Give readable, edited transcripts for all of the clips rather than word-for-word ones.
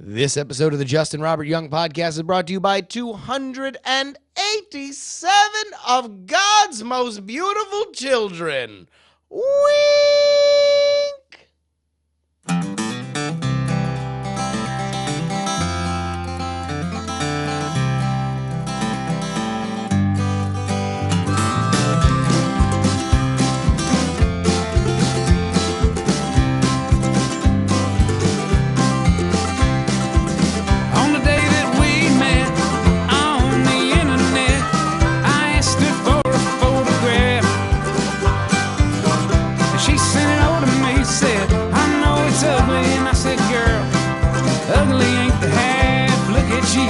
This episode of the Justin Robert Young Podcast is brought to you by 287 of God's most beautiful children. Wink! Ugly ain't the half, look at you.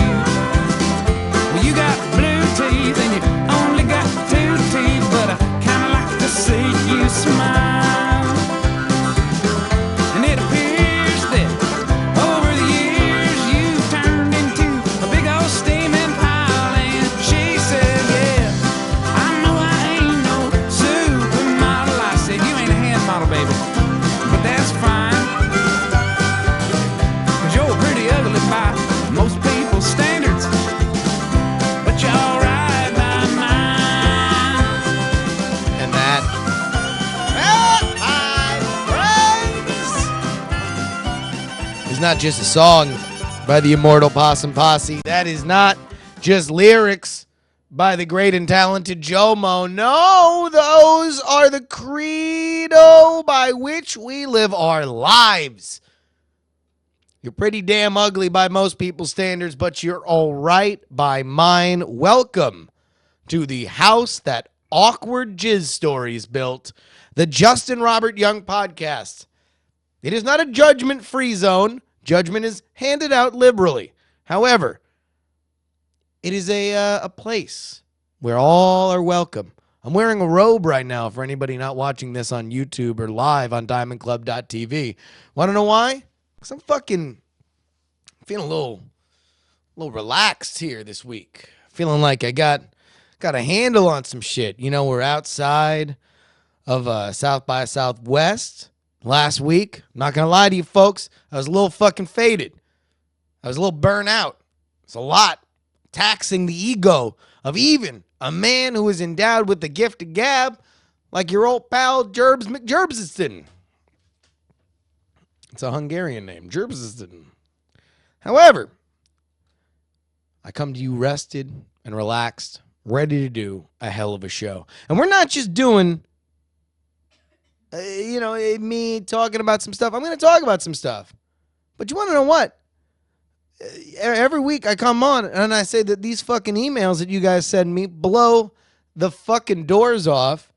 Well, you got blue teeth and you only got two teeth, but I kinda like to see you smile. And it appears that over the years you've turned into a big old steaming pile. And she said, yeah, I know I ain't no supermodel. I said, you ain't a hand model, baby, but that's fine. By most people's standards, but you're alright by mine. And that, my friends, is not just a song by the immortal Possum Posse. That is not just lyrics by the great and talented Jomo. No, those are the credo by which we live our lives. You're pretty damn ugly by most people's standards, but you're all right by mine. Welcome to the house that awkward jizz stories built, the Justin Robert Young Podcast. It is not a judgment-free zone. Judgment is handed out liberally. However, it is a place where all are welcome. I'm wearing a robe right now for anybody not watching this on YouTube or live on diamondclub.tv. Want to know why? Because I'm feeling a little relaxed here this week. Feeling like I got a handle on some shit. You know, we're outside of South by Southwest last week. I'm not going to lie to you folks. I was a little fucking faded. I was a little burnt out. It's a lot taxing the ego of even a man who is endowed with the gift of gab like your old pal Jerbs McJerbsiston. It's a Hungarian name, Jerbsiston. However, I come to you rested and relaxed, ready to do a hell of a show. And we're not just doing, me talking about some stuff. I'm going to talk about some stuff. But you want to know what? Every week I come on and I say that these fucking emails that you guys send me blow the fucking doors off.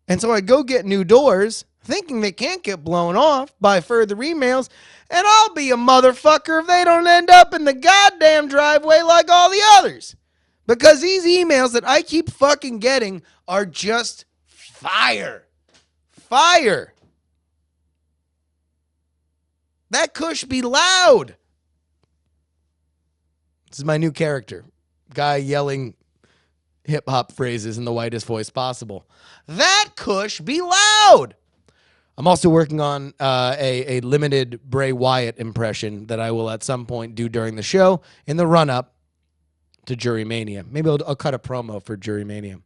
And so I go get new doors, thinking they can't get blown off by further emails, and I'll be a motherfucker if they don't end up in the goddamn driveway like all the others. Because these emails that I keep fucking getting are just fire. Fire. That cush be loud. This is my new character. Guy yelling hip-hop phrases in the whitest voice possible. That cush be loud. I'm also working on a limited Bray Wyatt impression that I will at some point do during the show in the run-up to Jury Mania. Maybe I'll cut a promo for Jury Mania.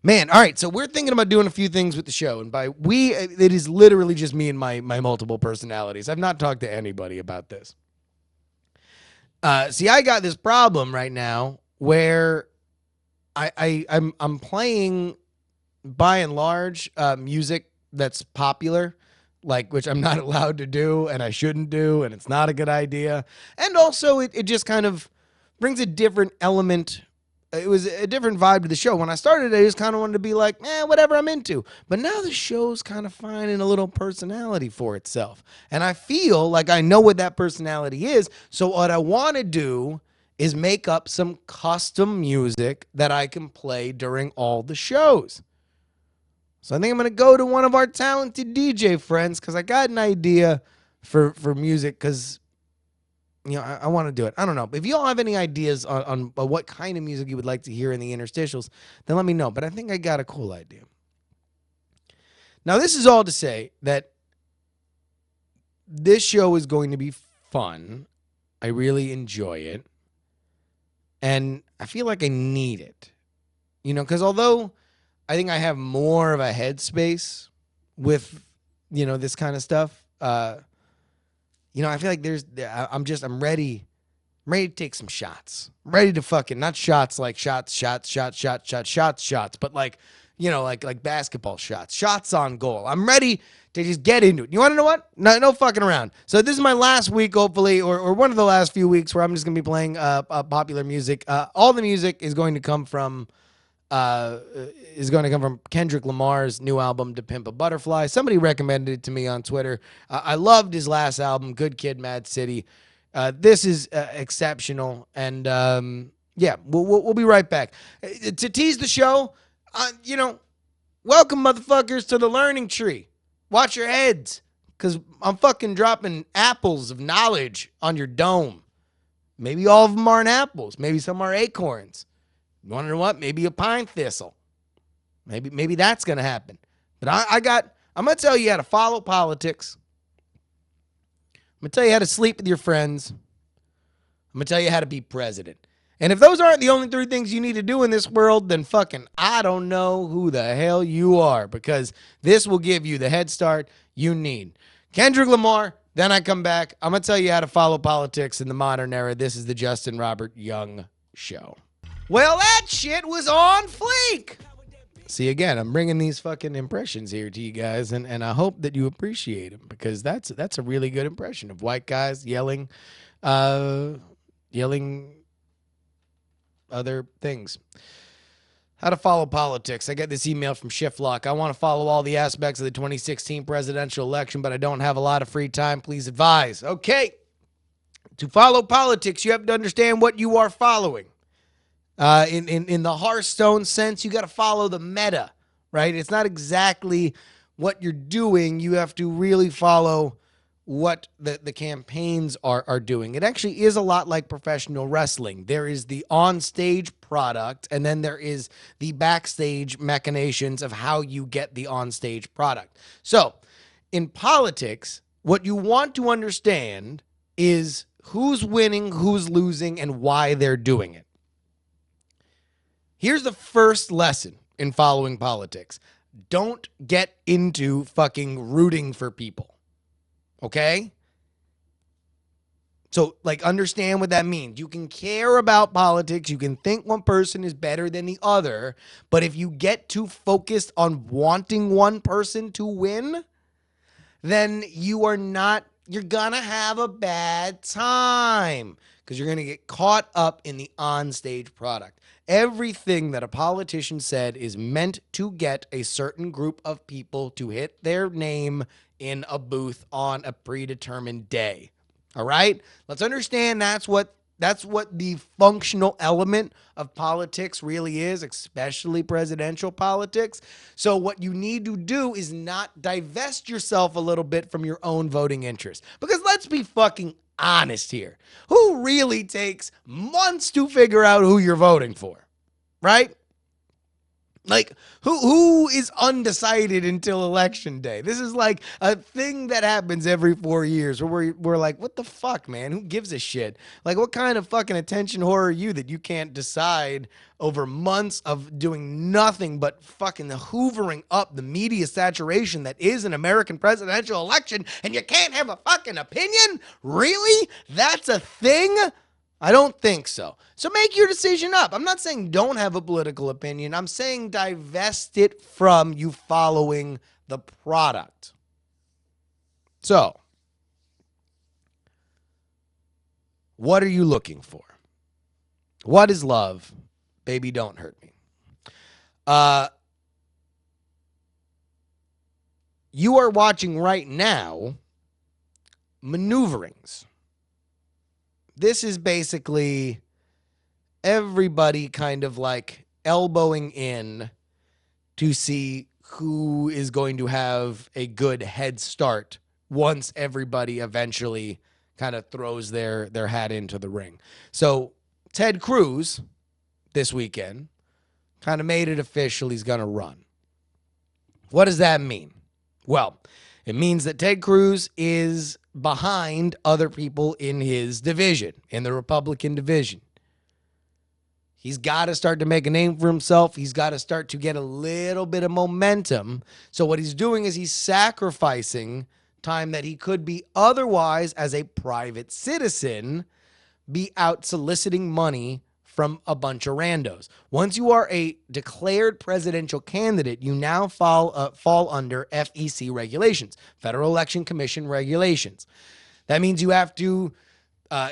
Man, all right, so we're thinking about doing a few things with the show. And by we, it is literally just me and my multiple personalities. I've not talked to anybody about this. See, I got this problem right now where I'm playing, by and large, music that's popular, like, which I'm not allowed to do and I shouldn't do, and it's not a good idea. And also it just kind of brings a different element. It was a different vibe to the show. When I started, I just kind of wanted to be like, whatever I'm into. But now the show's kind of finding a little personality for itself. And I feel like I know what that personality is. So what I want to do is make up some custom music that I can play during all the shows. So I think I'm going to go to one of our talented DJ friends because I got an idea for music because, I want to do it. I don't know. If you all have any ideas on what kind of music you would like to hear in the interstitials, then let me know. But I think I got a cool idea. Now, this is all to say that this show is going to be fun. I really enjoy it. And I feel like I need it. Because although I think I have more of a headspace with, this kind of stuff, I feel like I'm ready. I'm ready to take some shots. I'm ready to fucking, not shots like shots, but like, like basketball shots, shots on goal. I'm ready to just get into it. You want to know what? No fucking around. So this is my last week, hopefully, or one of the last few weeks where I'm just going to be playing popular music. All the music is going to come from Kendrick Lamar's new album, To Pimp a Butterfly. Somebody recommended it to me on Twitter. I loved his last album, Good Kid, Mad City. This is exceptional, and yeah, we'll be right back. To tease the show, welcome motherfuckers to the learning tree. Watch your heads, because I'm fucking dropping apples of knowledge on your dome. Maybe all of them aren't apples. Maybe some are acorns. You want to know what? Maybe a pine thistle. Maybe that's going to happen. But I'm going to tell you how to follow politics. I'm going to tell you how to sleep with your friends. I'm going to tell you how to be president. And if those aren't the only three things you need to do in this world, then fucking I don't know who the hell you are, because this will give you the head start you need. Kendrick Lamar, then I come back. I'm going to tell you how to follow politics in the modern era. This is the Justin Robert Young Show. Well, that shit was on fleek. See, again, I'm bringing these fucking impressions here to you guys, and I hope that you appreciate them, because that's a really good impression of white guys yelling other things. How to follow politics. I get this email from Shiftlock. I want to follow all the aspects of the 2016 presidential election, but I don't have a lot of free time. Please advise. Okay. To follow politics, you have to understand what you are following. In the Hearthstone sense, you got to follow the meta, right? It's not exactly what you're doing. You have to really follow what the campaigns are doing. It actually is a lot like professional wrestling. There is the on-stage product, and then there is the backstage machinations of how you get the on-stage product. So, in politics, what you want to understand is who's winning, who's losing, and why they're doing it. Here's the first lesson in following politics. Don't get into fucking rooting for people. Okay? So, understand what that means. You can care about politics. You can think one person is better than the other. But if you get too focused on wanting one person to win, then you're gonna have a bad time, because you're gonna get caught up in the on-stage product. Everything that a politician said is meant to get a certain group of people to hit their name in a booth on a predetermined day. All right? Let's understand that's what the functional element of politics really is, especially presidential politics. So what you need to do is not divest yourself a little bit from your own voting interest. Because let's be fucking honest here. Who really takes months to figure out who you're voting for? Right? Who is undecided until election day? This is like a thing that happens every 4 years where we're like, what the fuck, man? Who gives a shit? What kind of fucking attention whore are you that you can't decide over months of doing nothing but fucking hoovering up the media saturation that is an American presidential election, and you can't have a fucking opinion? Really? That's a thing? I don't think so. So make your decision up. I'm not saying don't have a political opinion. I'm saying divest it from you following the product. So, what are you looking for? What is love? Baby, don't hurt me. You are watching right now maneuverings. This is basically everybody kind of elbowing in to see who is going to have a good head start once everybody eventually kind of throws their hat into the ring. So Ted Cruz this weekend kind of made it official he's going to run. What does that mean? Well, it means that Ted Cruz is behind other people in his division, in the Republican division. He's got to start to make a name for himself. He's got to start to get a little bit of momentum. So what he's doing is he's sacrificing time that he could be otherwise as a private citizen be out soliciting money from a bunch of randos. Once you are a declared presidential candidate, you now fall under FEC regulations, Federal Election Commission regulations. That means you have to,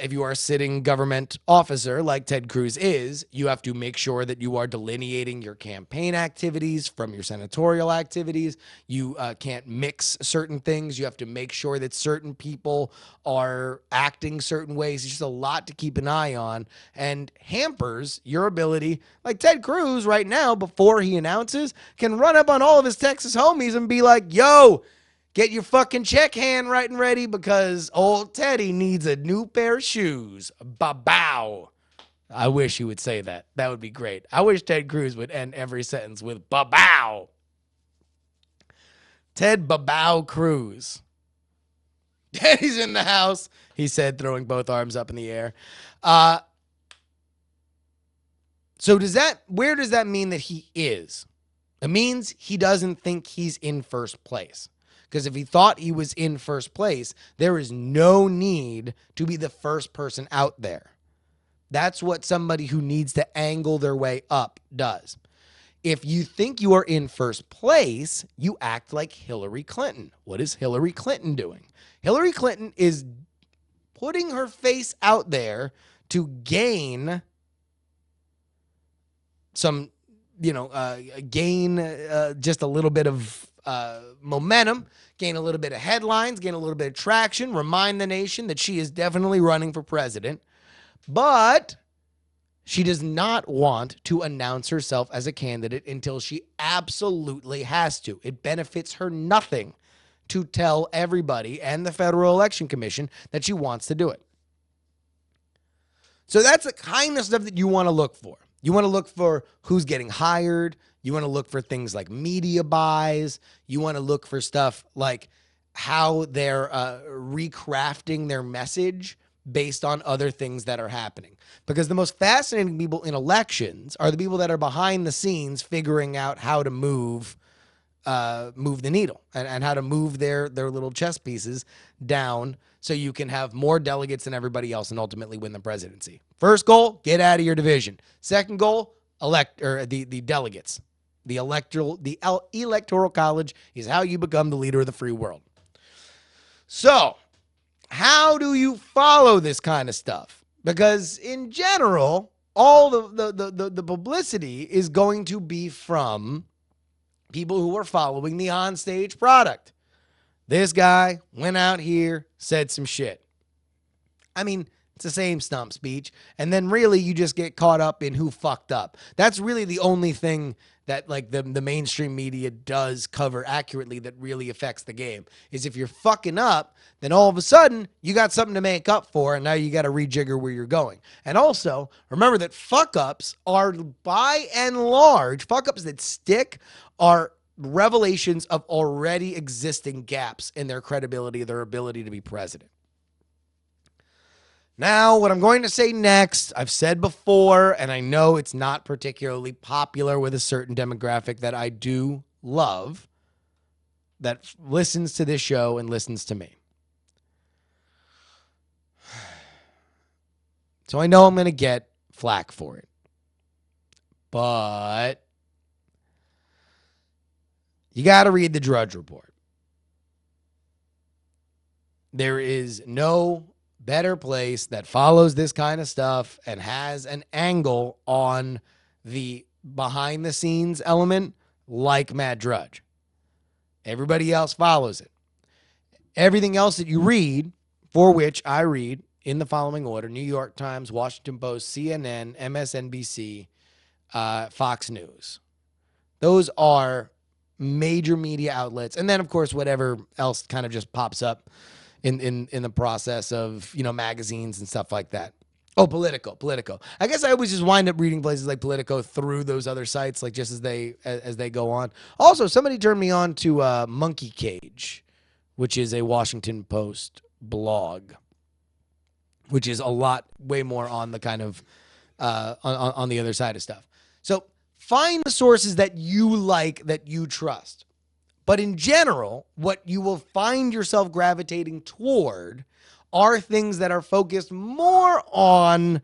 if you are a sitting government officer like Ted Cruz is, you have to make sure that you are delineating your campaign activities from your senatorial activities. You can't mix certain things. You have to make sure that certain people are acting certain ways. It's just a lot to keep an eye on and hampers your ability. Like Ted Cruz right now, before he announces, can run up on all of his Texas homies and be like, yo, get your fucking check hand right and ready because old Teddy needs a new pair of shoes. Ba-bow. I wish he would say that. That would be great. I wish Ted Cruz would end every sentence with ba-bow. Ted Ba-bow Cruz. Teddy's in the house, he said, throwing both arms up in the air. So where does that mean that he is? It means he doesn't think he's in first place. Because if he thought he was in first place, there is no need to be the first person out there. That's what somebody who needs to angle their way up does. If you think you are in first place, you act like Hillary Clinton. What is Hillary Clinton doing? Hillary Clinton is putting her face out there to gain some, gain just a little bit of momentum, gain a little bit of headlines, gain a little bit of traction, remind the nation that she is definitely running for president. But she does not want to announce herself as a candidate until she absolutely has to. It benefits her nothing to tell everybody and the Federal Election Commission that she wants to do it. So that's the kind of stuff that you want to look for. You want to look for who's getting hired. You want to look for things like media buys. You want to look for stuff like how they're recrafting their message based on other things that are happening. Because the most fascinating people in elections are the people that are behind the scenes figuring out how to move the needle and how to move their little chess pieces down so you can have more delegates than everybody else and ultimately win the presidency. First goal, get out of your division. Second goal, elect the delegates. The electoral college is how you become the leader of the free world. So, how do you follow this kind of stuff? Because in general, all the publicity is going to be from people who are following the onstage product. This guy went out here, said some shit. I mean, it's the same stump speech. And then really you just get caught up in who fucked up. That's really the only thing that like the mainstream media does cover accurately that really affects the game is if you're fucking up, then all of a sudden you got something to make up for and now you got to rejigger where you're going. And also remember that fuck ups are by and large, fuck ups that stick are revelations of already existing gaps in their credibility, their ability to be president. Now, what I'm going to say next, I've said before, and I know it's not particularly popular with a certain demographic that I do love, that listens to this show and listens to me. So I know I'm going to get flack for it. But you got to read the Drudge Report. There is no better place that follows this kind of stuff and has an angle on the behind the scenes element like Matt Drudge. Everybody else follows it. Everything else that you read, for which I read in the following order: New York Times, Washington Post, CNN, MSNBC, Fox News. Those are major media outlets. And then, of course, whatever else kind of just pops up in the process of, magazines and stuff like that. Oh, Politico. I guess I always just wind up reading places like Politico through those other sites, like just as they go on. Also, somebody turned me on to Monkey Cage, which is a Washington Post blog, which is a lot, way more on the kind of, on the other side of stuff. So find the sources that you like, that you trust. But in general, what you will find yourself gravitating toward are things that are focused more on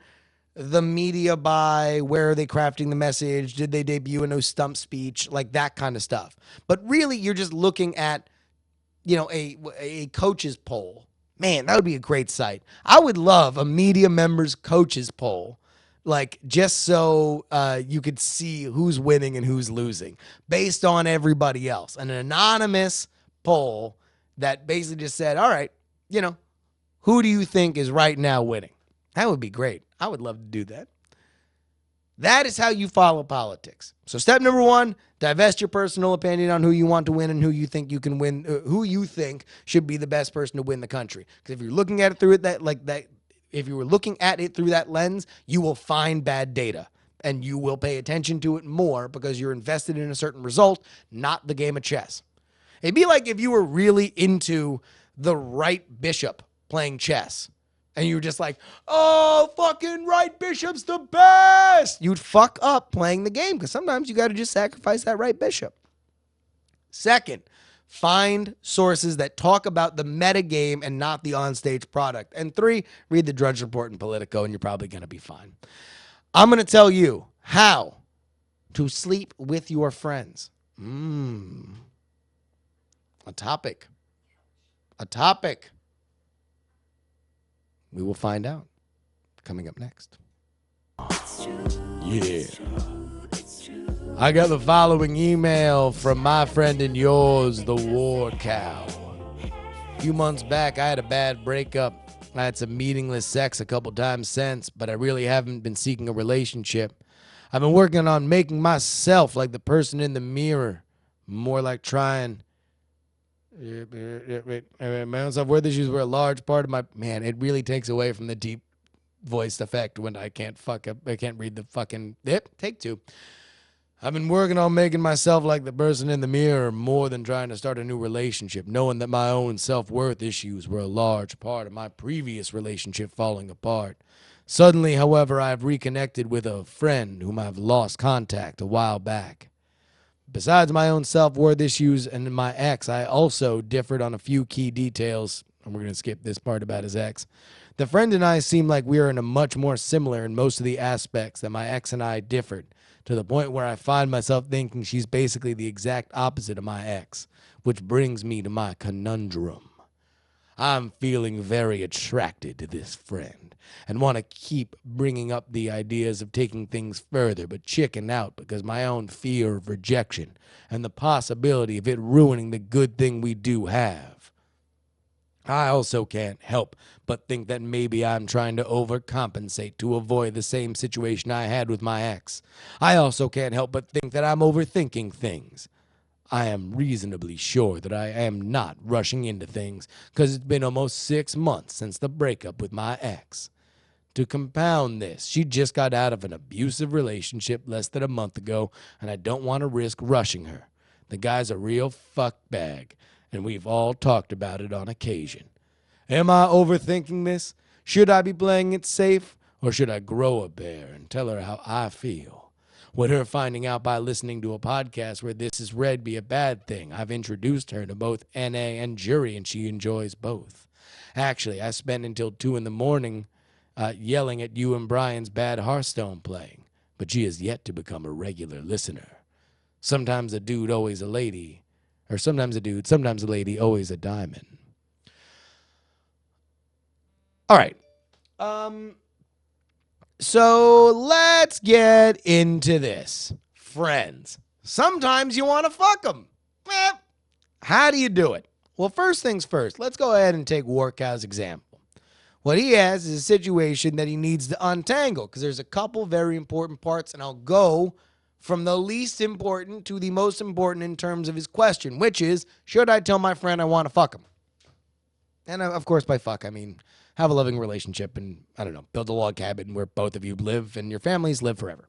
the media buy, where are they crafting the message, did they debut a no stump speech, like that kind of stuff. But really, you're just looking at, a coaches poll. Man, that would be a great site. I would love a media members coaches poll, like just so you could see who's winning and who's losing based on everybody else. An anonymous poll that basically just said, all right, who do you think is right now winning? That would be great. I would love to do that. That is how you follow politics. So step number 1, divest your personal opinion on who you want to win and who you think you can win, who you think should be the best person to win the country. Because if you're looking at it through if you were looking at it through that lens, you will find bad data and you will pay attention to it more because you're invested in a certain result, not the game of chess. It'd be like if you were really into the right bishop playing chess. And you were just like, oh, fucking right bishop's the best. You'd fuck up playing the game because sometimes you got to just sacrifice that right bishop. Second, find sources that talk about the meta game and not the onstage product. And 3, read the Drudge Report and Politico, and you're probably going to be fine. I'm going to tell you how to sleep with your friends. A topic. We will find out. Coming up next. Yeah. I got the following email from my friend and yours, the War Cow. A few months back, I had a bad breakup. I had some meaningless sex a couple times since, but I really haven't been seeking a relationship. I've been working on making myself like the person in the mirror, more like trying... My own self-worth issues were a large part of my... Man, it really takes away from the deep voiced effect when I can't read the fucking... Take 2. I've been working on making myself like the person in the mirror more than trying to start a new relationship, knowing that my own self-worth issues were a large part of my previous relationship falling apart. Suddenly, however, I have reconnected with a friend whom I've lost contact a while back. Besides my own self-worth issues and my ex, I also differed on a few key details, and we're going to skip this part about his ex. The friend and I seem like we are in a much more similar in most of the aspects that my ex and I differed, to the point where I find myself thinking she's basically the exact opposite of my ex, which brings me to my conundrum. I'm feeling very attracted to this friend and want to keep bringing up the ideas of taking things further, but chicken out because my own fear of rejection and the possibility of it ruining the good thing we do have. I also can't help but think that maybe I'm trying to overcompensate to avoid the same situation I had with my ex. I also can't help but think that I'm overthinking things. I am reasonably sure that I am not rushing into things because it's been almost 6 months since the breakup with my ex. To compound this, she just got out of an abusive relationship less than a month ago, and I don't want to risk rushing her. The guy's a real fuckbag, and we've all talked about it on occasion. Am I overthinking this? Should I be playing it safe, or should I grow a pair and tell her how I feel? Would her finding out by listening to a podcast where this is read be a bad thing? I've introduced her to both NA and jury, and she enjoys both. Actually, I spent until 2 in the morning yelling at you and Brian's bad Hearthstone playing, but she has yet to become a regular listener. Sometimes a dude, always a lady. Or sometimes a dude, sometimes a lady, always a diamond. All right. So let's get into this. Friends. Sometimes you want to fuck them. How do you do it? Well, first things first, let's go ahead and take Warcow's example. What he has is a situation that he needs to untangle because there's a couple very important parts, and I'll go from the least important to the most important in terms of his question, which is, should I tell my friend I want to fuck him? And of course, by fuck, I mean have a loving relationship and, I don't know, build a log cabin where both of you live and your families live forever.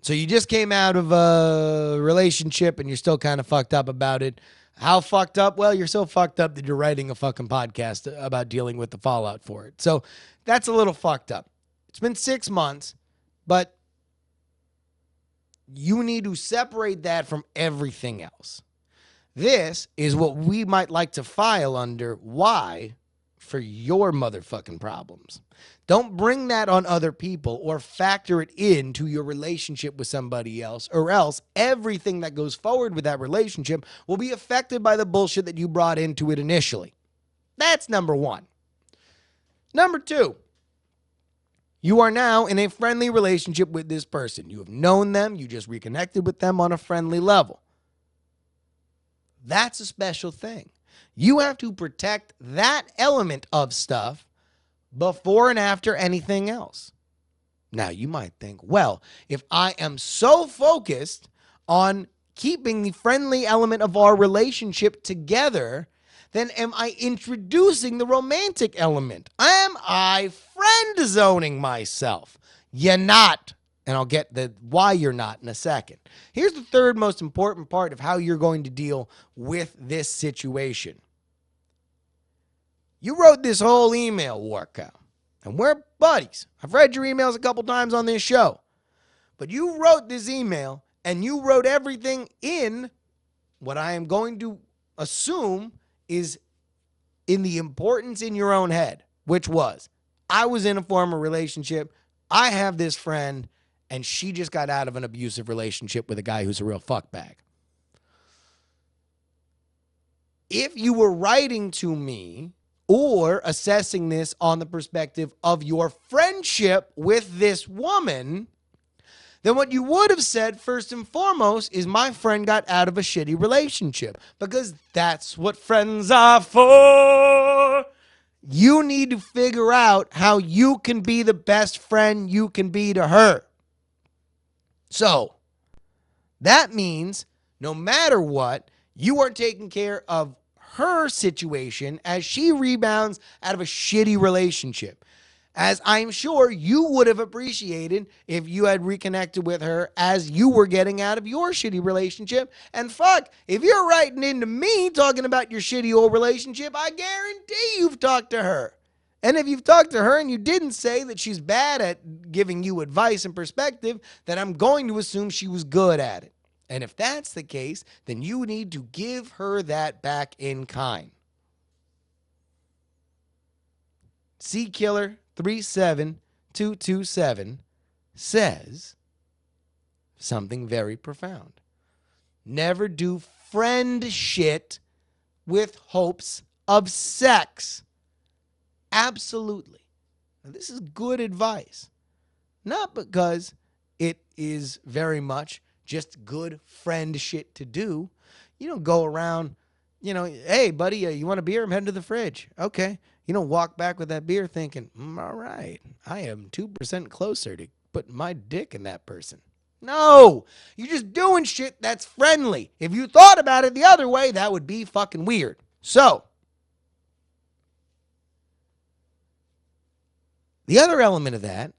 So So you just came out of a relationship and you're still kind of fucked up about it. How fucked up? Well, you're so fucked up that you're writing a fucking podcast about dealing with the fallout for it. So that's a little fucked up. It's been 6 months, but you need to separate that from everything else. This is what we might like to file under why for your motherfucking problems. Don't bring that on other people or factor it into your relationship with somebody else, or else everything that goes forward with that relationship will be affected by the bullshit that you brought into it initially. That's number one. Number two, you are now in a friendly relationship with this person. You have known them, you just reconnected with them on a friendly level. That's a special thing. You have to protect that element of stuff before and after anything else. Now, you might think, well, if I am so focused on keeping the friendly element of our relationship together, then am I introducing the romantic element? Am I friend zoning myself? You're not. And I'll get the why you're not in a second. Here's the third most important part of how you're going to deal with this situation. You wrote this whole email, Warco, and we're buddies. I've read your emails a couple times on this show. But you wrote this email, and you wrote everything in what I am going to assume is in the importance in your own head, which was, I was in a former relationship. I have this friend, and she just got out of an abusive relationship with a guy who's a real fuckbag. If you were writing to me or assessing this on the perspective of your friendship with this woman, then what you would have said first and foremost is my friend got out of a shitty relationship, because that's what friends are for. You need to figure out how you can be the best friend you can be to her. So that means no matter what, you are taking care of her situation as she rebounds out of a shitty relationship. As I'm sure you would have appreciated if you had reconnected with her as you were getting out of your shitty relationship. And fuck, if you're writing into me talking about your shitty old relationship, I guarantee you've talked to her. And if you've talked to her and you didn't say that she's bad at giving you advice and perspective, then I'm going to assume she was good at it. And if that's the case, then you need to give her that back in kind. CKiller37227 says something very profound. Never do friend shit with hopes of sex. Absolutely. Now, this is good advice. Not because it is very much just good friend shit to do. You don't go around, hey, buddy, you want a beer? I'm heading to the fridge. Okay. You don't walk back with that beer thinking, all right, I am 2% closer to putting my dick in that person. No, you're just doing shit that's friendly. If you thought about it the other way, that would be fucking weird. So, the other element of that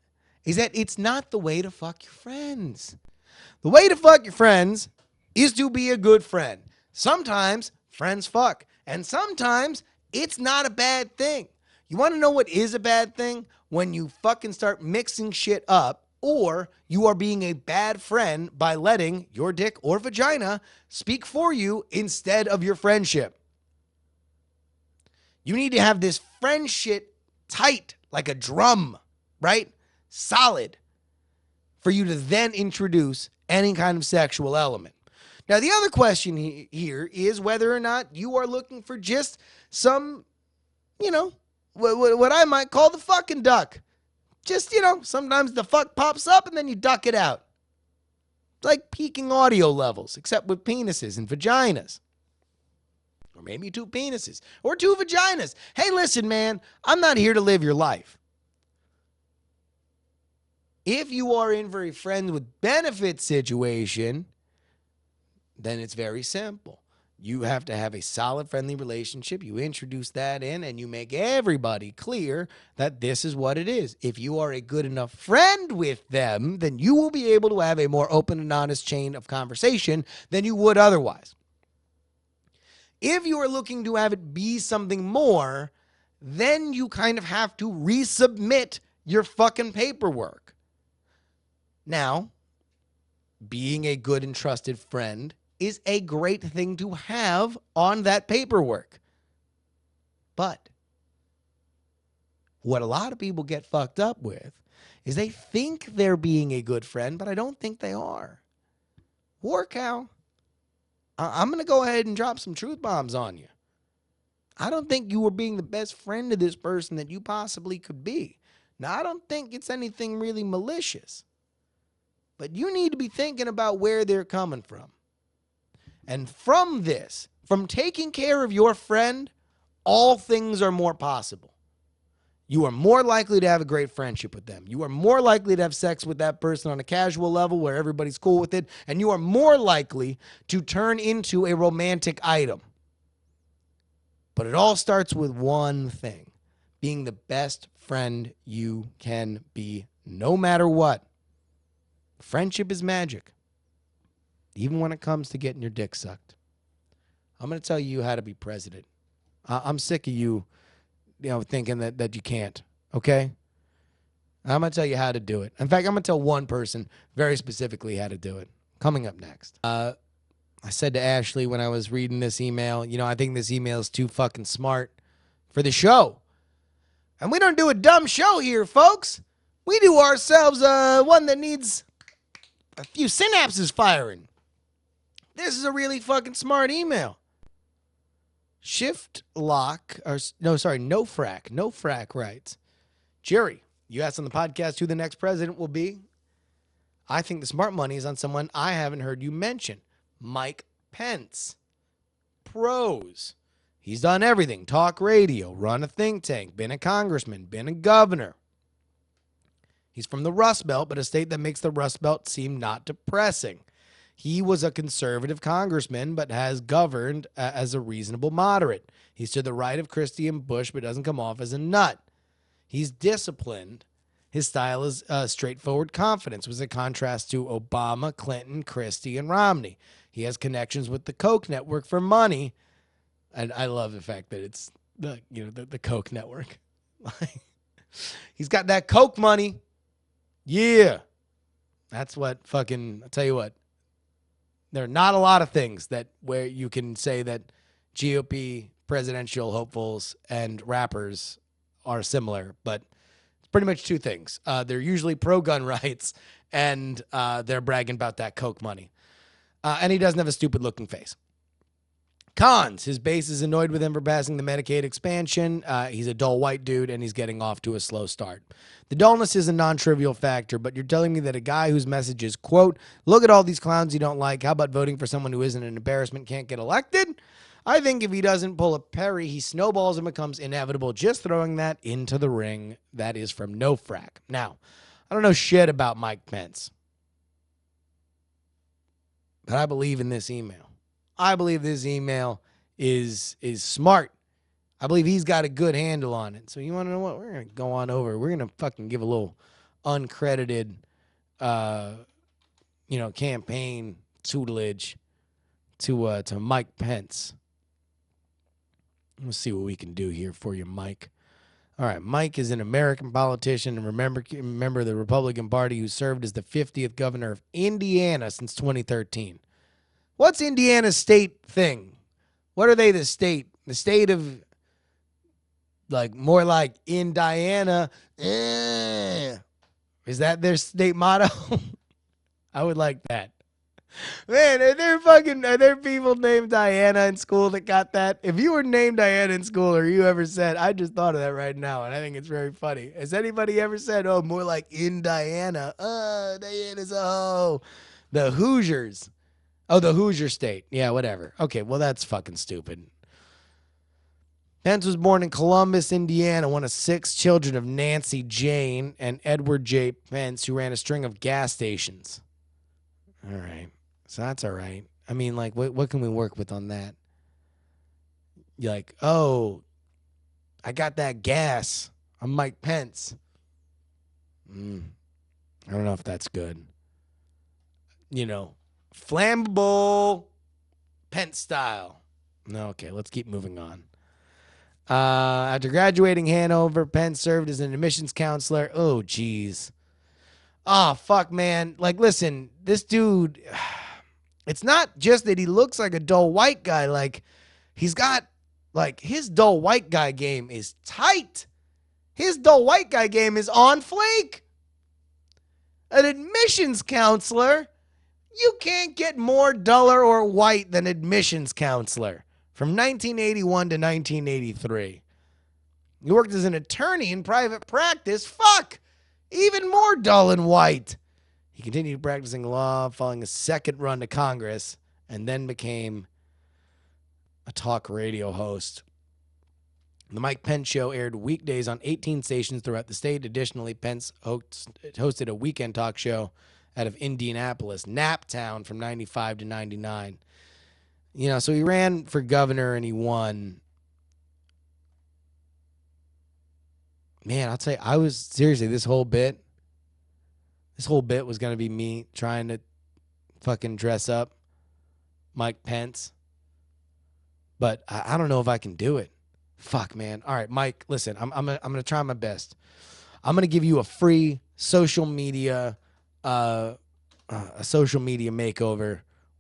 is that it's not the way to fuck your friends. The way to fuck your friends is to be a good friend. Sometimes friends fuck, and sometimes it's not a bad thing. You want to know what is a bad thing? When you fucking start mixing shit up, or you are being a bad friend by letting your dick or vagina speak for you instead of your friendship. You need to have this friendship tight like a drum, right? Solid, for you to then introduce any kind of sexual element. Now, the other question here is whether or not you are looking for just some, what I might call the fucking duck. Just, sometimes the fuck pops up and then you duck it out. It's like peaking audio levels, except with penises and vaginas. Or maybe 2 penises or 2 vaginas. Hey, listen, man, I'm not here to live your life. If you are in for a friends with benefits situation, then it's very simple. You have to have a solid, friendly relationship. You introduce that in and you make everybody clear that this is what it is. If you are a good enough friend with them, then you will be able to have a more open and honest chain of conversation than you would otherwise. If you are looking to have it be something more, then you kind of have to resubmit your fucking paperwork. Now, being a good and trusted friend is a great thing to have on that paperwork. But what a lot of people get fucked up with is they think they're being a good friend, but I don't think they are. War cow, I'm going to go ahead and drop some truth bombs on you. I don't think you were being the best friend to this person that you possibly could be. Now, I don't think it's anything really malicious. But you need to be thinking about where they're coming from. And from this, from taking care of your friend, all things are more possible. You are more likely to have a great friendship with them. You are more likely to have sex with that person on a casual level where everybody's cool with it. And you are more likely to turn into a romantic item. But it all starts with one thing: being the best friend you can be, no matter what. Friendship is magic, even when it comes to getting your dick sucked. I'm going to tell you how to be president. I'm sick of you thinking that you can't, okay? I'm going to tell you how to do it. In fact, I'm going to tell one person very specifically how to do it. Coming up next. I said to Ashley when I was reading this email, I think this email is too fucking smart for the show. And we don't do a dumb show here, folks. We do ourselves one that needs a few synapses firing. This is a really fucking smart email. NoFrack writes, Jerry, you asked on the podcast who the next president will be. I think the smart money is on someone I haven't heard you mention. Mike Pence. Pros: he's done everything. Talk radio, run a think tank, been a congressman, been a governor. He's from the Rust Belt, but a state that makes the Rust Belt seem not depressing. He was a conservative congressman, but has governed as a reasonable moderate. He's to the right of Christie and Bush, but doesn't come off as a nut. He's disciplined. His style is straightforward confidence, was a contrast to Obama, Clinton, Christie, and Romney. He has connections with the Koch network for money. And I love the fact that it's the Koch network. He's got that Koch money. Yeah. That's what fucking, I'll tell you what. There are not a lot of things where you can say that GOP presidential hopefuls and rappers are similar, but it's pretty much two things. They're usually pro-gun rights, and they're bragging about that Koch money. And he doesn't have a stupid-looking face. Cons: his base is annoyed with him for passing the Medicaid expansion. He's a dull white dude, and he's getting off to a slow start. The dullness is a non-trivial factor, but you're telling me that a guy whose message is, quote, look at all these clowns you don't like, how about voting for someone who isn't an embarrassment, can't get elected? I think if he doesn't pull a Perry, he snowballs and becomes inevitable. Just throwing that into the ring. That is from NoFrack. Now, I don't know shit about Mike Pence, but I believe in this email. I believe this email is smart. I believe he's got a good handle on it. So you want to know what? We're going to go on over. We're going to fucking give a little uncredited, campaign tutelage to Mike Pence. Let's see what we can do here for you, Mike. All right, Mike is an American politician and member of the Republican Party who served as the 50th governor of Indiana since 2013. What's Indiana's state thing? What are they, the state? The state of, more like in Diana. Is that their state motto? I would like that. Man, are there people named Diana in school that got that? If you were named Diana in school or you ever said, I just thought of that right now, and I think it's very funny. Has anybody ever said, oh, more like in Diana? Diana's a hoe. The Hoosiers. Oh, the Hoosier state. Yeah, whatever. Okay, well, that's fucking stupid. Pence was born in Columbus, Indiana, one of 6 children of Nancy Jane and Edward J. Pence, who ran a string of gas stations. All right. So that's all right. I mean, what can we work with on that? You're like, oh, I got that gas. I'm Mike Pence. I don't know if that's good. Flammable Pence style. No, okay, let's keep moving on. After graduating Hanover, Pence served as an admissions counselor. Oh, geez. Oh, fuck, man. Like, listen, this dude, it's not just that he looks like a dull white guy. Like, he's got, like, his dull white guy game is tight. His dull white guy game is on flake. An admissions counselor, you can't get more duller or white than admissions counselor from 1981 to 1983. He worked as an attorney in private practice. Fuck! Even more dull and white. He continued practicing law following a second run to Congress and then became a talk radio host. The Mike Pence Show aired weekdays on 18 stations throughout the state. Additionally, Pence hosted a weekend talk show out of Indianapolis, Naptown, from 95 to 99. So he ran for governor and he won. Man, I'll tell you, I was seriously, this whole bit was going to be me trying to fucking dress up Mike Pence. But I don't know if I can do it. Fuck, man. All right, Mike, listen, I'm gonna try my best. I'm gonna give you a free social media makeover.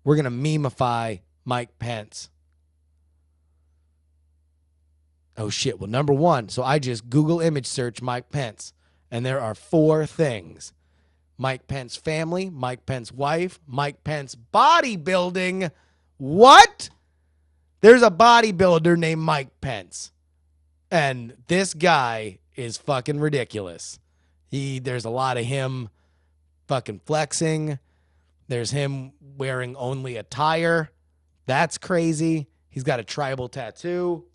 We're gonna memeify Mike Pence. Oh shit. Well, number one, so I just Google image search Mike Pence, and there are 4 things: Mike Pence family, Mike Pence wife, Mike Pence bodybuilding. What? There's a bodybuilder named Mike Pence. And this guy is fucking ridiculous. There's a lot of him fucking flexing. There's him wearing only attire. That's crazy. He's got a tribal tattoo.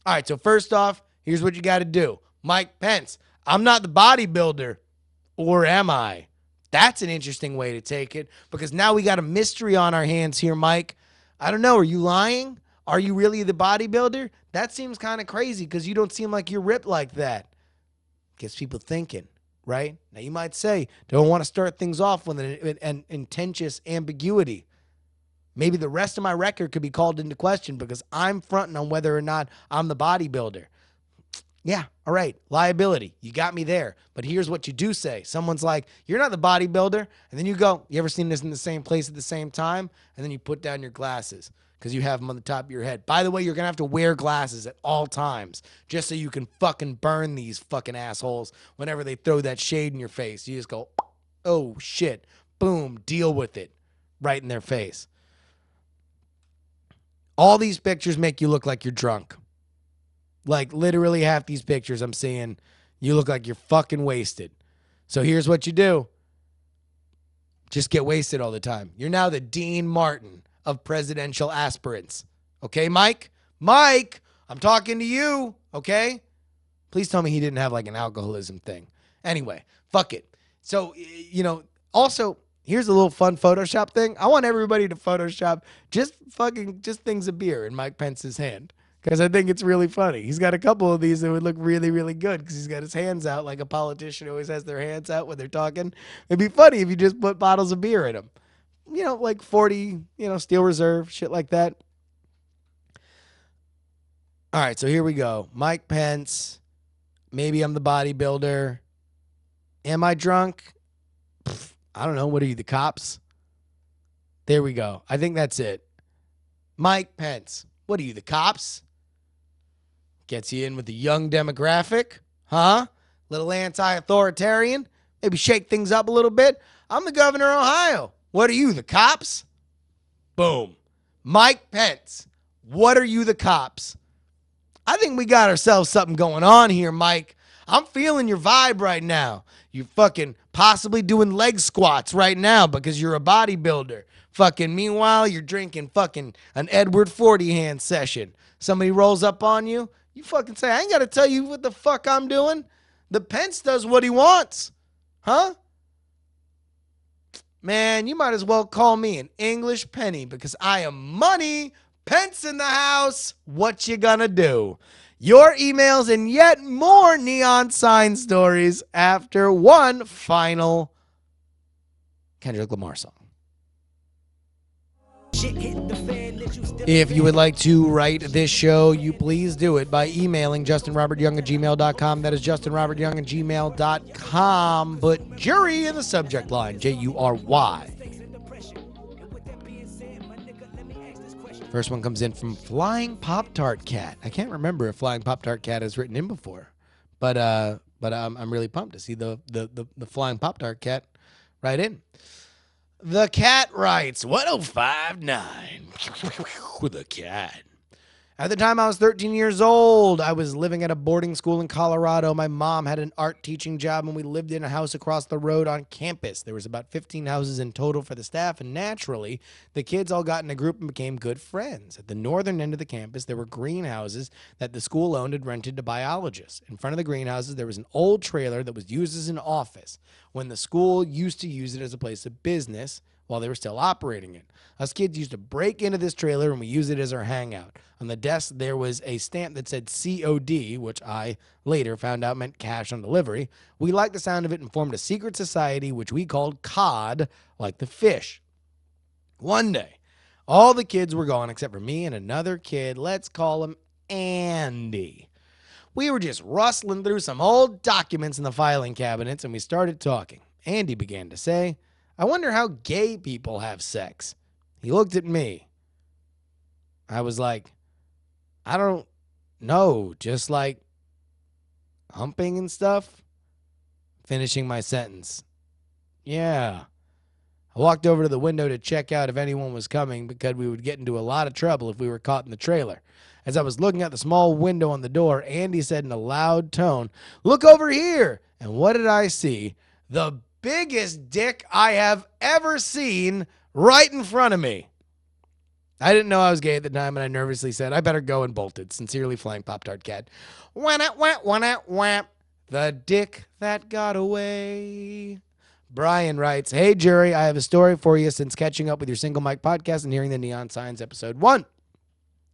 All right, so first off, here's what you got to do. Mike Pence, I'm not the bodybuilder, or am I? That's an interesting way to take it, because now we got a mystery on our hands here, Mike. I don't know. Are you lying? Are you really the bodybuilder? That seems kind of crazy because you don't seem like you're ripped like that. Gets people thinking, right? Now you might say, don't want to start things off with an intense ambiguity. Maybe the rest of my record could be called into question because I'm fronting on whether or not I'm the bodybuilder. Yeah, all right, liability. You got me there. But here's what you do say. Someone's like, you're not the bodybuilder. And then you go, you ever seen this in the same place at the same time? And then you put down your glasses because you have them on the top of your head. By the way, you're going to have to wear glasses at all times just so you can fucking burn these fucking assholes whenever they throw that shade in your face. You just go, oh, shit. Boom, deal with it right in their face. All these pictures make you look like you're drunk. Like, literally half these pictures I'm seeing, you look like you're fucking wasted. So here's what you do. Just get wasted all the time. You're now the Dean Martin of presidential aspirants. Okay, Mike? Mike, I'm talking to you, okay? Please tell me he didn't have like an alcoholism thing. Anyway, fuck it. So, also, here's a little fun Photoshop thing. I want everybody to Photoshop just things of beer in Mike Pence's hand. Because I think it's really funny. He's got a couple of these that would look really, really good because he's got his hands out like a politician always has their hands out when they're talking. It'd be funny if you just put bottles of beer in them. Like 40, Steel Reserve, shit like that. All right, so here we go. Mike Pence. Maybe I'm the bodybuilder. Am I drunk? I don't know. What are you, the cops? There we go. I think that's it. Mike Pence. What are you, the cops? Gets you in with the young demographic. Huh? Little anti-authoritarian. Maybe shake things up a little bit. I'm the governor of Ohio. What are you, the cops? Boom. Mike Pence. What are you, the cops? I think we got ourselves something going on here, Mike. I'm feeling your vibe right now. You fucking possibly doing leg squats right now because you're a bodybuilder. Fucking meanwhile, you're drinking fucking an Edward 40 hand session. Somebody rolls up on you. You fucking say, I ain't got to tell you what the fuck I'm doing. The Pence does what he wants. Huh? Man, you might as well call me an English penny because I am money Pence in the house. What you gonna do? Your emails and yet more neon sign stories after one final Kendrick Lamar song. If you would like to write this show, you please do it by emailing justinrobertyoung@gmail.com. That is justinrobertyoung@gmail.com. Put jury in the subject line, Jury. First one comes in from Flying Pop-Tart Cat. I can't remember if Flying Pop-Tart Cat has written in before, but I'm really pumped to see the Flying Pop-Tart Cat write in. The cat writes, 1059. The cat. At the time I was 13 years old, I was living at a boarding school in Colorado. My mom had an art teaching job, and we lived in a house across the road on campus. There was about 15 houses in total for the staff, and naturally, the kids all got in a group and became good friends. At the northern end of the campus, there were greenhouses that the school owned and rented to biologists. In front of the greenhouses, there was an old trailer that was used as an office when the school used to use it as a place of business while they were still operating it. Us kids used to break into this trailer and we used it as our hangout. On the desk, there was a stamp that said COD, which I later found out meant cash on delivery. We liked the sound of it and formed a secret society, which we called COD, like the fish. One day, all the kids were gone except for me and another kid. Let's call him Andy. We were just rustling through some old documents in the filing cabinets and we started talking. Andy began to say, I wonder how gay people have sex. He looked at me. I was like, I don't know, just like humping and stuff. Finishing my sentence. Yeah. I walked over to the window to check out if anyone was coming because we would get into a lot of trouble if we were caught in the trailer. As I was looking out the small window on the door, Andy said in a loud tone, look over here. And what did I see? The biggest dick I have ever seen right in front of me. I didn't know I was gay at the time, and I nervously said, I better go, and bolted. Sincerely, Flying Pop-Tart Cat. Wah-wah. The dick that got away. Brian writes, hey, Jury, I have a story for you since catching up with your Single Mic podcast and hearing the Neon Signs episode 1.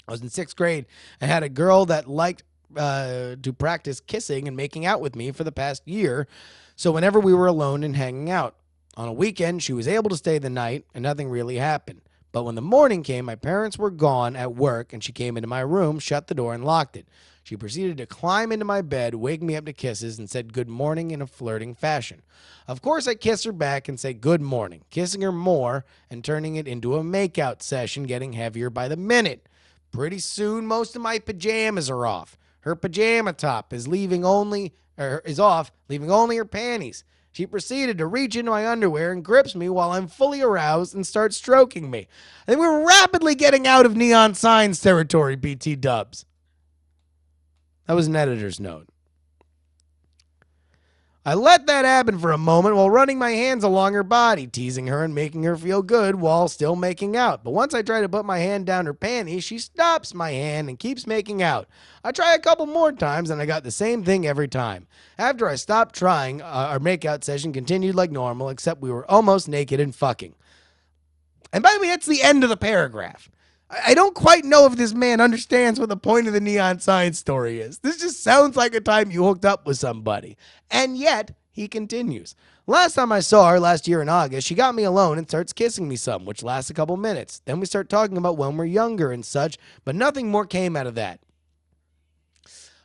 I was in 6th grade and had a girl that liked to practice kissing and making out with me for the past year. So whenever we were alone and hanging out, on a weekend, she was able to stay the night and nothing really happened. But when the morning came, my parents were gone at work and she came into my room, shut the door, and locked it. She proceeded to climb into my bed, wake me up to kisses, and said good morning in a flirting fashion. Of course, I kiss her back and say good morning, kissing her more and turning it into a makeout session, getting heavier by the minute. Pretty soon, most of my pajamas are off. Her pajama top is off, leaving only her panties. She proceeded to reach into my underwear and grips me while I'm fully aroused and starts stroking me. I think we're rapidly getting out of Neon Signs territory, BT Dubs. That was an editor's note. I let that happen for a moment while running my hands along her body, teasing her and making her feel good while still making out. But once I try to put my hand down her panties, she stops my hand and keeps making out. I try a couple more times and I got the same thing every time. After I stopped trying, our makeout session continued like normal, except we were almost naked and fucking. And by the way, that's the end of the paragraph. I don't quite know if this man understands what the point of the Neon Signs story is. This just sounds like a time you hooked up with somebody. And yet, he continues. Last time I saw her, last year in August, she got me alone and starts kissing me some, which lasts a couple minutes. Then we start talking about when we're younger and such, but nothing more came out of that.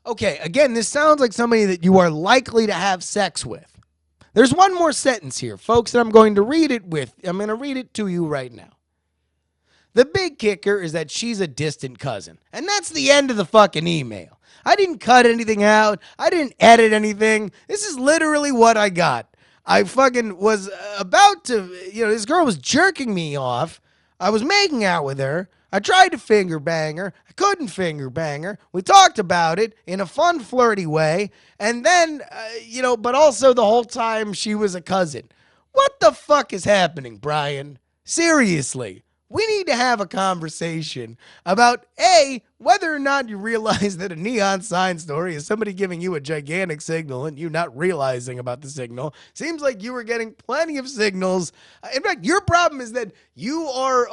Okay, again, this sounds like somebody that you are likely to have sex with. There's one more sentence here, folks, that I'm going to read it with. I'm going to read it to you right now. The big kicker is that she's a distant cousin. And that's the end of the fucking email. I didn't cut anything out. I didn't edit anything. This is literally what I got. I fucking was about to, this girl was jerking me off. I was making out with her. I tried to finger bang her. I couldn't finger bang her. We talked about it in a fun, flirty way. And then, but also the whole time she was a cousin. What the fuck is happening, Brian? Seriously. We need to have a conversation about, A, whether or not you realize that a Neon Sign story is somebody giving you a gigantic signal and you not realizing about the signal. Seems like you were getting plenty of signals. In fact, your problem is that you are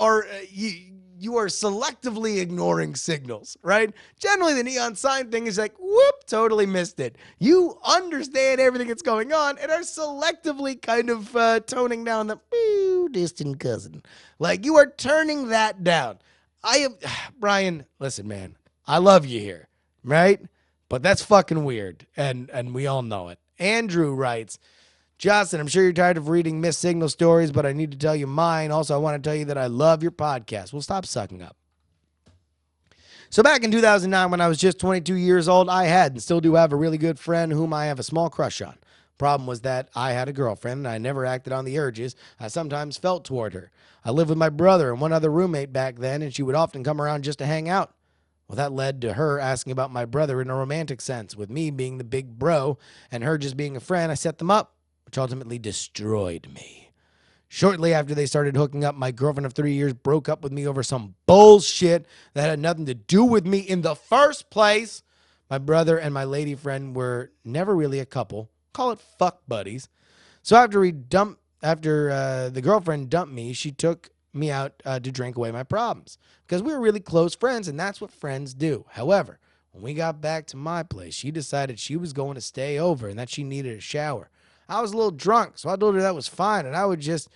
you are selectively ignoring signals, right? Generally, the neon sign thing is like, whoop, totally missed it. You understand everything that's going on and are selectively kind of toning down the distant cousin. Like, you are turning that down. I am, Brian, listen, man, I love you here, right? But that's fucking weird, and we all know it. Andrew writes, Justin, I'm sure you're tired of reading missed signal stories, but I need to tell you mine. Also, I want to tell you that I love your podcast. Well, stop sucking up. So back in 2009, when I was just 22 years old, I had and still do have a really good friend whom I have a small crush on. Problem was that I had a girlfriend, and I never acted on the urges I sometimes felt toward her. I lived with my brother and one other roommate back then, and she would often come around just to hang out. Well, that led to her asking about my brother in a romantic sense, with me being the big bro and her just being a friend. I set them up, which ultimately destroyed me. Shortly after they started hooking up, my girlfriend of 3 years broke up with me over some bullshit that had nothing to do with me in the first place. My brother and my lady friend were never really a couple. Call it fuck buddies. So after the girlfriend dumped me, she took me out to drink away my problems because we were really close friends, and that's what friends do. However, when we got back to my place, she decided she was going to stay over and that she needed a shower. I was a little drunk, so I told her that was fine, and I would just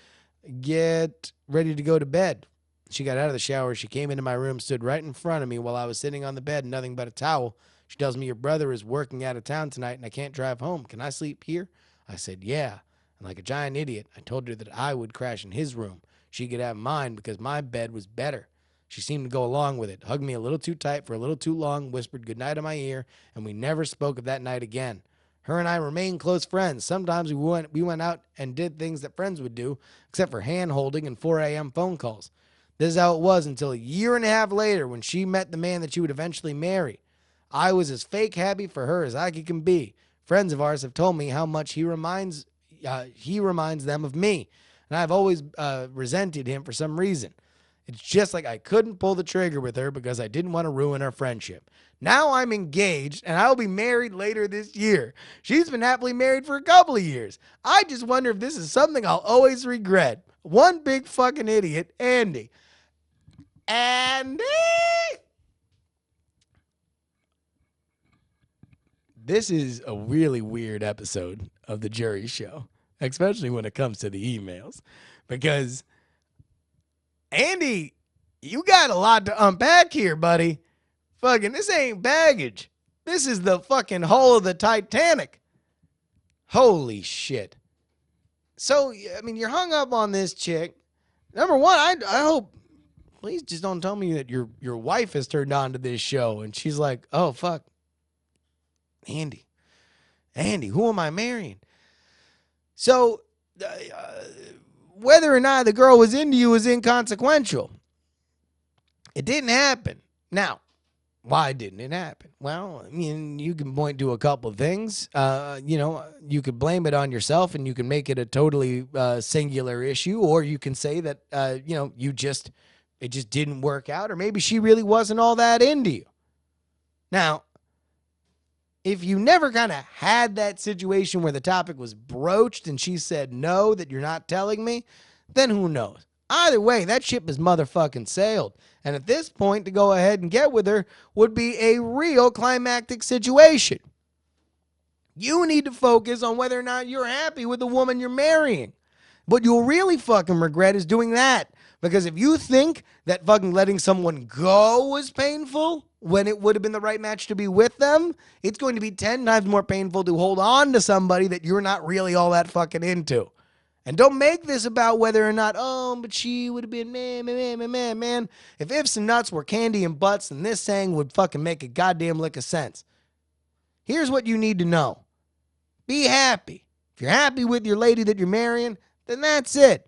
get ready to go to bed. She got out of the shower. She came into my room, stood right in front of me while I was sitting on the bed, nothing but a towel. She tells me, your brother is working out of town tonight, and I can't drive home. Can I sleep here? I said, yeah. And like a giant idiot, I told her that I would crash in his room. She could have mine because my bed was better. She seemed to go along with it, hugged me a little too tight for a little too long, whispered goodnight in my ear, and we never spoke of that night again. Her and I remained close friends. Sometimes we went out and did things that friends would do, except for hand-holding and 4 a.m. phone calls. This is how it was until a year and a half later when she met the man that she would eventually marry. I was as fake happy for her as I can be. Friends of ours have told me how much he reminds them of me, and I've always resented him for some reason. It's just like I couldn't pull the trigger with her because I didn't want to ruin our friendship. Now I'm engaged, and I'll be married later this year. She's been happily married for a couple of years. I just wonder if this is something I'll always regret. One big fucking idiot, Andy. Andy! This is a really weird episode of The Jury Show, especially when it comes to the emails, because Andy, you got a lot to unpack here, buddy. Fucking, this ain't baggage. This is the fucking hull of the Titanic. Holy shit. So, I mean, you're hung up on this chick. Number one, I hope, please just don't tell me that your wife has turned on to this show and she's like, oh, fuck. Andy, who am I marrying? So, whether or not the girl was into you is inconsequential. It didn't happen. Now, why didn't it happen? Well, I mean, you can point to a couple of things. You could blame it on yourself and you can make it a totally singular issue, or you can say that, it just didn't work out, or maybe she really wasn't all that into you. Now, if you never kind of had that situation where the topic was broached and she said no, that you're not telling me, then who knows? Either way, that ship is motherfucking sailed. And at this point, to go ahead and get with her would be a real climactic situation. You need to focus on whether or not you're happy with the woman you're marrying. What you'll really fucking regret is doing that. Because if you think that fucking letting someone go was painful when it would have been the right match to be with them, it's going to be 10 times more painful to hold on to somebody that you're not really all that fucking into. And don't make this about whether or not, but she would have been man. If ifs and nuts were candy and butts, then this saying would fucking make a goddamn lick of sense. Here's what you need to know. Be happy. If you're happy with your lady that you're marrying, then that's it.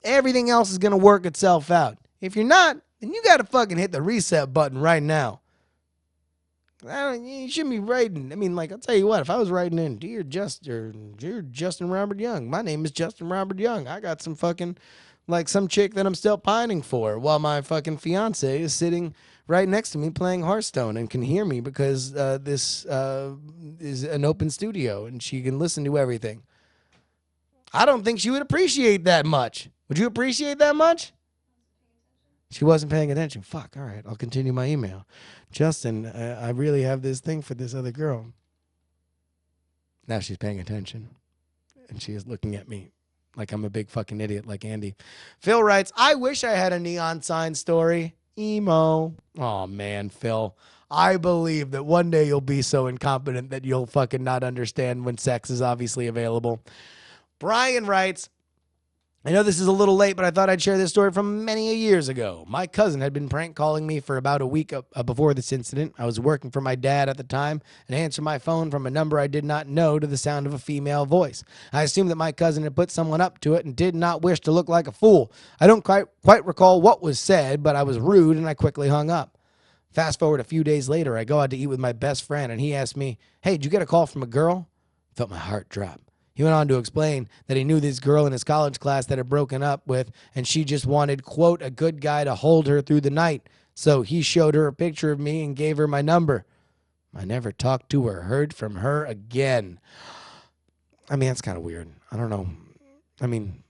Everything else is going to work itself out. If you're not, then you got to fucking hit the reset button right now. You shouldn't be writing. I mean, like, I'll tell you what, if I was writing in, dear Justin Robert Young, my name is Justin Robert Young. I got some fucking, like, some chick that I'm still pining for while my fucking fiance is sitting right next to me playing Hearthstone and can hear me because this is an open studio and she can listen to everything. I don't think she would appreciate that much. Would you appreciate that much? She wasn't paying attention. Fuck, all right, I'll continue my email. Justin, I really have this thing for this other girl. Now she's paying attention. And she is looking at me like I'm a big fucking idiot like Andy. Phil writes, I wish I had a neon sign story. Emo. Oh, man, Phil. I believe that one day you'll be so incompetent that you'll fucking not understand when sex is obviously available. Brian writes, I know this is a little late, but I thought I'd share this story from many years ago. My cousin had been prank calling me for about a week before this incident. I was working for my dad at the time and answered my phone from a number I did not know to the sound of a female voice. I assumed that my cousin had put someone up to it and did not wish to look like a fool. I don't quite recall what was said, but I was rude and I quickly hung up. Fast forward a few days later, I go out to eat with my best friend and he asked me, hey, did you get a call from a girl? I felt my heart drop. He went on to explain that he knew this girl in his college class that had broken up with, and she just wanted, quote, a good guy to hold her through the night. So he showed her a picture of me and gave her my number. I never talked to or heard from her again. I mean, that's kind of weird. I don't know. I mean,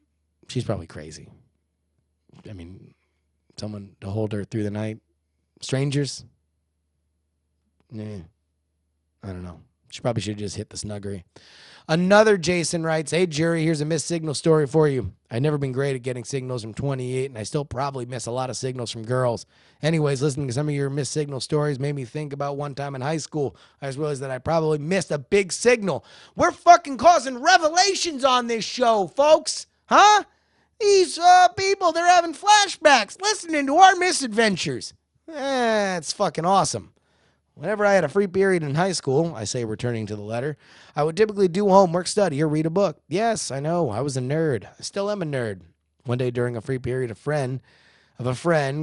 she's probably crazy. I mean, someone to hold her through the night. Strangers? I don't know. She probably should have just hit the snuggery. Another Jason writes, hey, Jerry, here's a missed signal story for you. I've never been great at getting signals from 28, and I still probably miss a lot of signals from girls. Anyways, listening to some of your missed signal stories made me think about one time in high school. I just realized that I probably missed a big signal. We're fucking causing revelations on this show, folks. Huh? These people, they're having flashbacks, listening to our misadventures. It's fucking awesome. Whenever I had a free period in high school, I say returning to the letter, I would typically do homework, study, or read a book. Yes, I know, I was a nerd. I still am a nerd. One day during a free period, a friend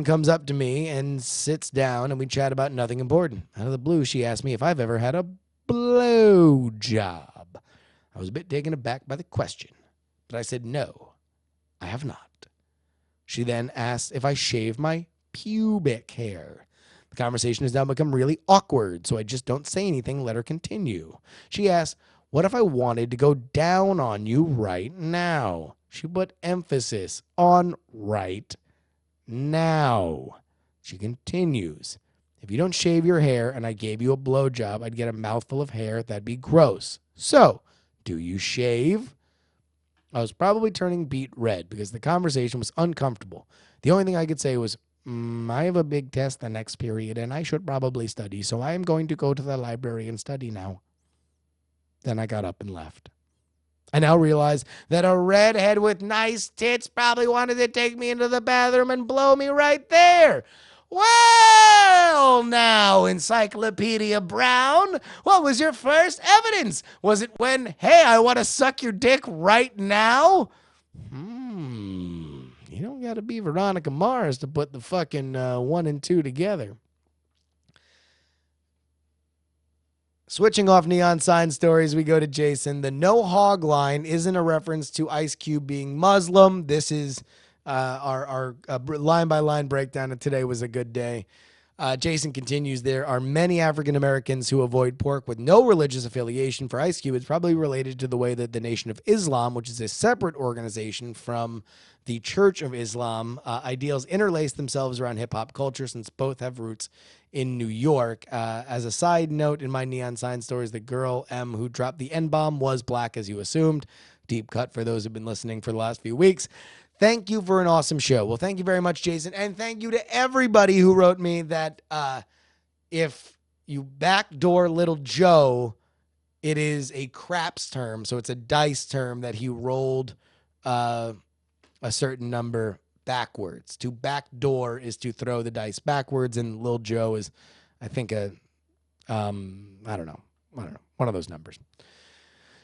comes up to me and sits down, and we chat about nothing important. Out of the blue, she asked me if I've ever had a blow job. I was a bit taken aback by the question, but I said no, I have not. She then asked if I shave my pubic hair. The conversation has now become really awkward, so I just don't say anything, let her continue. She asks, what if I wanted to go down on you right now? She put emphasis on right now. She continues, if you don't shave your hair and I gave you a blowjob, I'd get a mouthful of hair. That'd be gross. So, do you shave? I was probably turning beet red because the conversation was uncomfortable. The only thing I could say was, I have a big test the next period, and I should probably study, so I am going to go to the library and study now. Then I got up and left. I now realize that a redhead with nice tits probably wanted to take me into the bathroom and blow me right there. Well, now, Encyclopedia Brown, what was your first evidence? Was it when, hey, I want to suck your dick right now? You don't got to be Veronica Mars to put the fucking 1 and 2 together. Switching off neon sign stories, we go to Jason. The no hog line isn't a reference to Ice Cube being Muslim. This is our line-by-line breakdown of Today Was a Good Day. Jason continues, there are many African Americans who avoid pork with no religious affiliation. For Ice Cube, it's probably related to the way that the Nation of Islam, which is a separate organization from the Church of Islam, ideals interlace themselves around hip-hop culture since both have roots in New York. As a side note, in my neon sign stories, the girl M who dropped the N-bomb was black, as you assumed. Deep cut for those who've been listening for the last few weeks. Thank you for an awesome show. Well, thank you very much, Jason. And thank you to everybody who wrote me that if you backdoor Little Joe, it is a craps term. So it's a dice term that he rolled a certain number backwards. To backdoor is to throw the dice backwards. And Little Joe is, I think, I don't know, one of those numbers.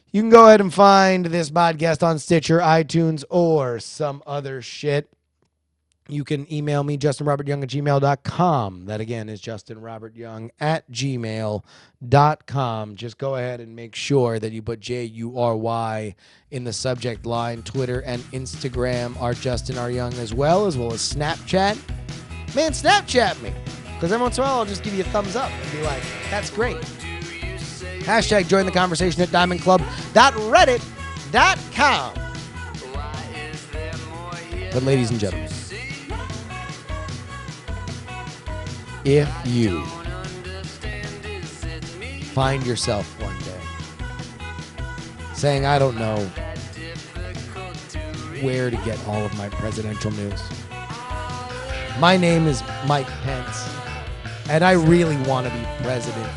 You can go ahead and find this podcast on Stitcher, iTunes, or some other shit. You can email me, justinrobertyoung@gmail.com. That, again, is justinrobertyoung@gmail.com. Just go ahead and make sure that you put JURY in the subject line. Twitter and Instagram are Justin R. Young as well as Snapchat. Man, Snapchat me. Because every once in a while, I'll just give you a thumbs up and be like, that's great. Hashtag join the conversation at diamondclub.reddit.com. But ladies and gentlemen, if you find yourself one day saying, I don't know where to get all of my presidential news. My name is Mike Pence, and I really want to be president,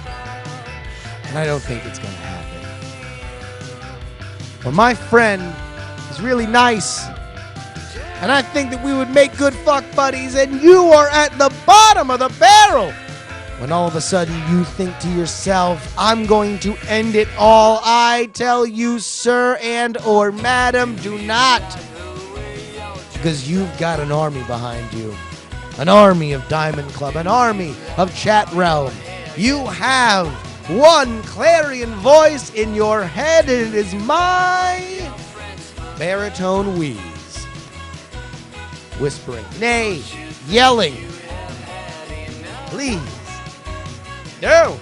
and I don't think it's going to happen. But my friend is really nice, and I think that we would make good fuck buddies, and you are at the bottom of the barrel. When all of a sudden you think to yourself, I'm going to end it all, I tell you, sir and or madam, do not. Because you've got an army behind you. An army of Diamond Club, an army of Chat Realm. You have one clarion voice in your head, and it is my baritone wheeze. Whispering, nay, yelling. Please, don't.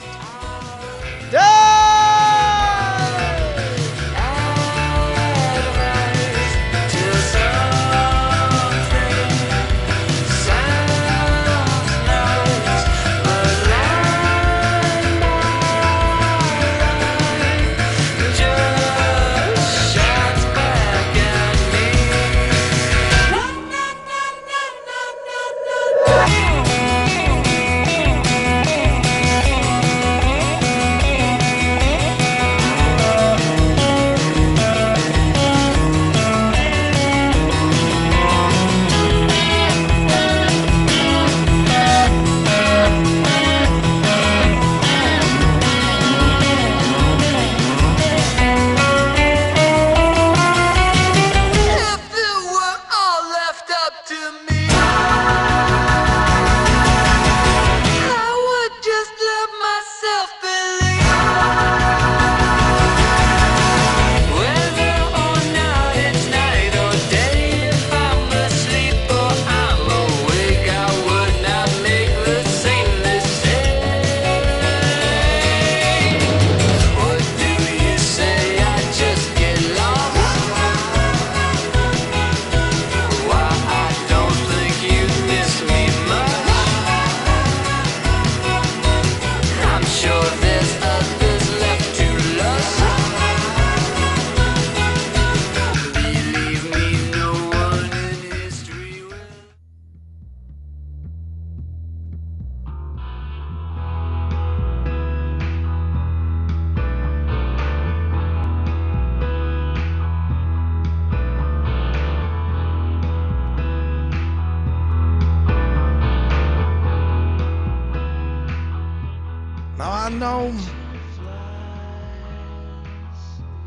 Now I know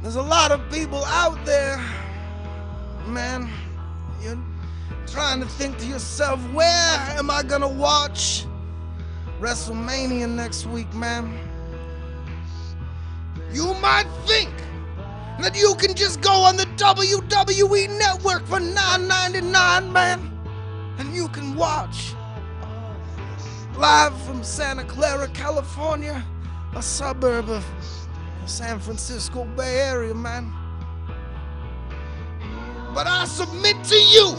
there's a lot of people out there, man, you're trying to think to yourself, where am I gonna watch WrestleMania next week, man? You might think that you can just go on the WWE network for $9.99, man, and you can watch live from Santa Clara, California, a suburb of San Francisco Bay Area, man. But I submit to you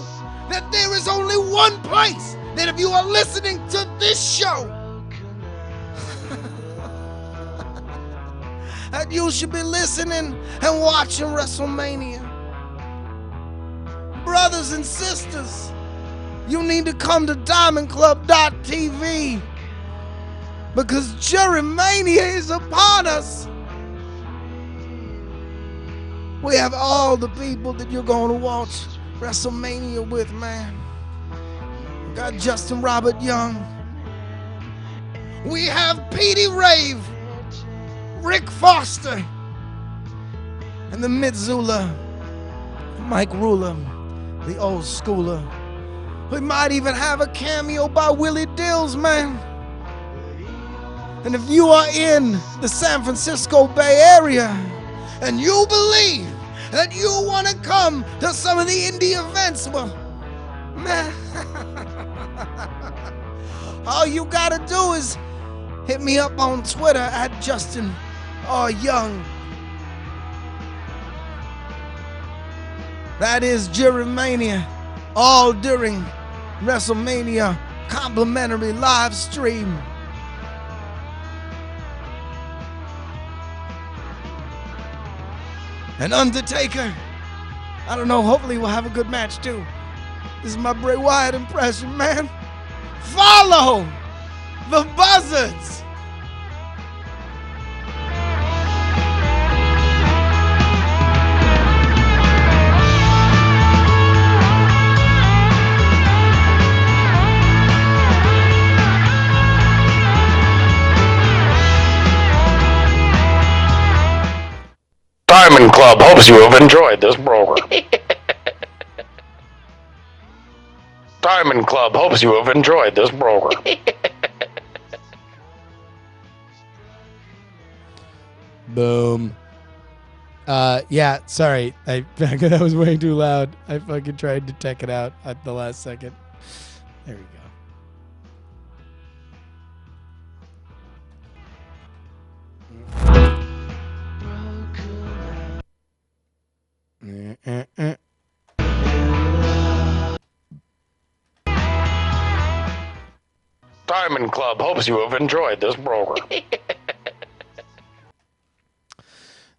that there is only one place that if you are listening to this show, that you should be listening and watching WrestleMania. Brothers and sisters, you need to come to DiamondClub.tv because Jerrymania is upon us. We have all the people that you're going to watch WrestleMania with, man. We got Justin Robert Young. We have Petey Rave, Rick Foster, and the Midzula, Mike Ruler, the old schooler. We might even have a cameo by Willie Dills, man. And if you are in the San Francisco Bay Area and you believe that you want to come to some of the indie events, well, man, all you gotta do is hit me up on Twitter at Justin R. Young. That is Jerrymania, all during WrestleMania complimentary live stream. And Undertaker, I don't know, hopefully we'll have a good match too. This is my Bray Wyatt impression, man. Follow the Buzzards. Diamond Club hopes you have enjoyed this program. Diamond Club hopes you have enjoyed this program. Boom. Yeah, sorry. That was way too loud. I fucking tried to tech it out at the last second. There we go. Diamond Club hopes you have enjoyed this program.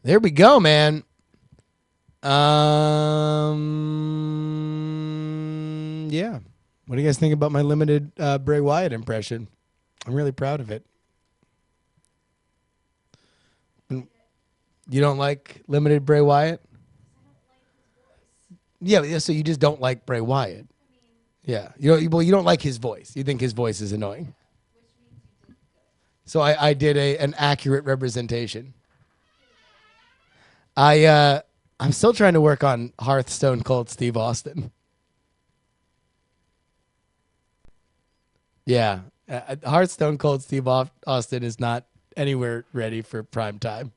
There we go, man. Yeah. What do you guys think about my limited Bray Wyatt impression? I'm really proud of it. You don't like limited Bray Wyatt? Yeah, so you just don't like Bray Wyatt. Yeah. You don't like his voice. You think his voice is annoying. So I did an accurate representation. I'm still trying to work on Hearthstone Cold Steve Austin. Yeah. Hearthstone Cold Steve Austin is not anywhere ready for prime time.